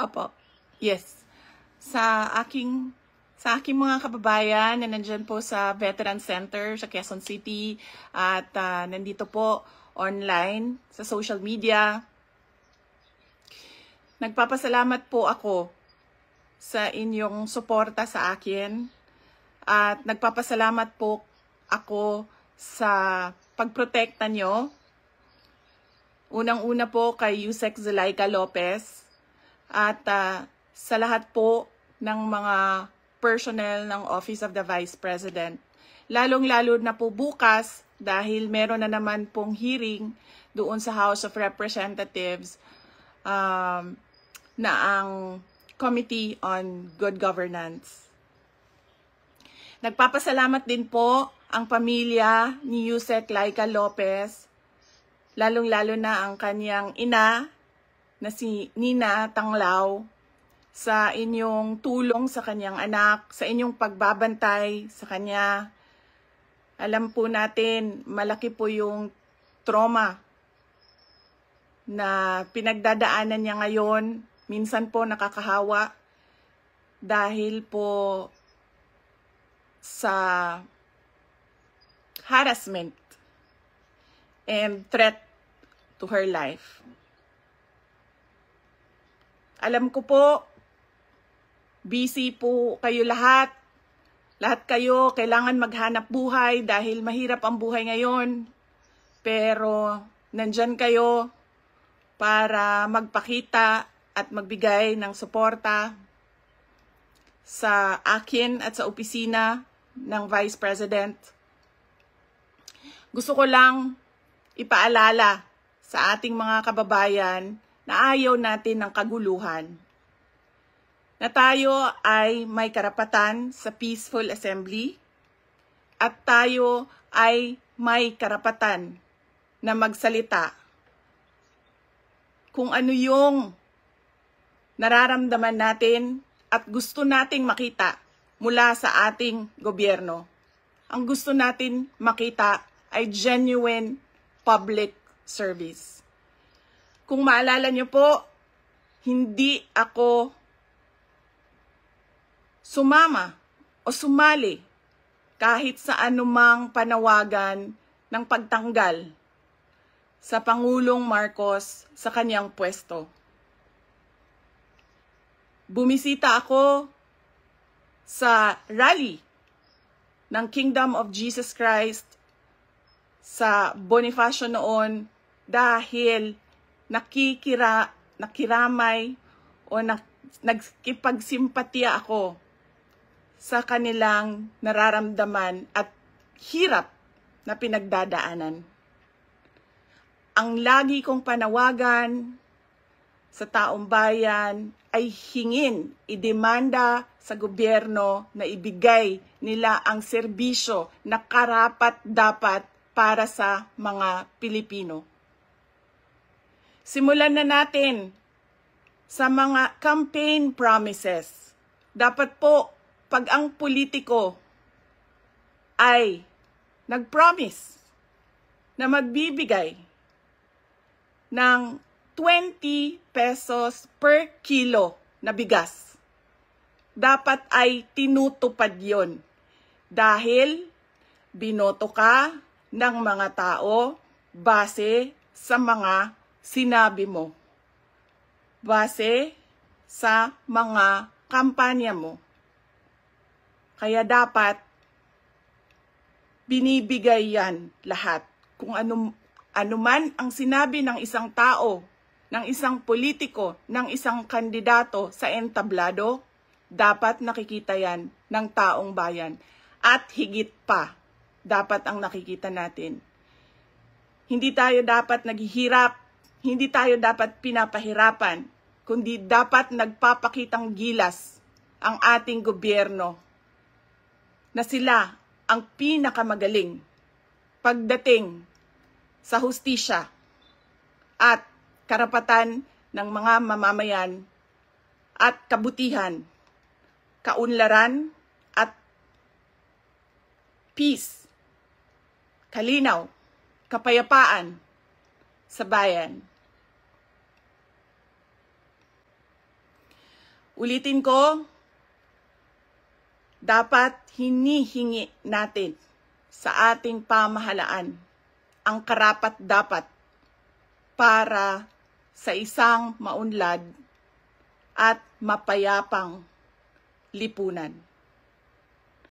Opo. Yes. Sa aking mga kababayan na nandyan po sa Veteran Center sa Quezon City at nandito po online sa social media, nagpapasalamat po ako sa inyong suporta sa akin at nagpapasalamat po ako sa pagprotekta nyo. Unang-una po kay Yusek Zulaika Lopez at sa lahat po ng mga personnel ng Office of the Vice President. Lalong-lalo na po bukas dahil meron na naman pong hearing doon sa House of Representatives na ang Committee on Good Governance. Nagpapasalamat din po ang pamilya ni Yusek Laika Lopez, lalong-lalo na ang kanyang ina na si Nina Tanglao, sa inyong tulong sa kanyang anak, sa inyong pagbabantay sa kanya. Alam po natin, malaki po yung trauma na pinagdadaanan niya ngayon. Minsan po nakakahawa dahil po sa harassment and threat to her life. Alam ko po, busy po kayo lahat. Lahat kayo kailangan maghanap buhay dahil mahirap ang buhay ngayon. Pero nandyan kayo para magpakita at magbigay ng suporta sa akin at sa opisina ng Vice President. Gusto ko lang ipaalala sa ating mga kababayan na ayaw natin ng kaguluhan, na tayo ay may karapatan sa peaceful assembly at tayo ay may karapatan na magsalita kung ano yung nararamdaman natin at gusto nating makita mula sa ating gobyerno. Ang gusto natin makita ay genuine public service. Kung maalala nyo po, hindi ako sumama o sumali kahit sa anumang panawagan ng pagtanggal sa Pangulong Marcos sa kanyang pwesto. Bumisita ako sa rally ng Kingdom of Jesus Christ sa Bonifacio noon dahil nakiramay o nagkipagsimpatiya ako sa kanilang nararamdaman at hirap na pinagdadaanan. Ang lagi kong panawagan sa taong bayan ay hingin, idemanda sa gobyerno na ibigay nila ang serbisyo na karapat-dapat para sa mga Pilipino. Simulan na natin sa mga campaign promises. Dapat po, pag ang politiko ay nag-promise na magbibigay ng 20 pesos per kilo na bigas, dapat ay tinutupad yon dahil binoto ka ng mga tao base sa mga sinabi mo, base sa mga kampanya mo. Kaya dapat binibigay yan lahat. Kung ano man ang sinabi ng isang tao, ng isang politiko, ng isang kandidato sa entablado, dapat nakikita yan ng taong bayan. At higit pa, dapat ang nakikita natin. Hindi tayo dapat naghihirap, hindi tayo dapat pinapahirapan, kundi dapat nagpapakitang gilas ang ating gobyerno na sila ang pinakamagaling pagdating sa hustisya at karapatan ng mga mamamayan at kabutihan, kaunlaran at peace, kalinaw, kapayapaan sa bayan. Ulitin ko, dapat hinihingi natin sa ating pamahalaan ang karapat-dapat para sa isang maunlad at mapayapang lipunan.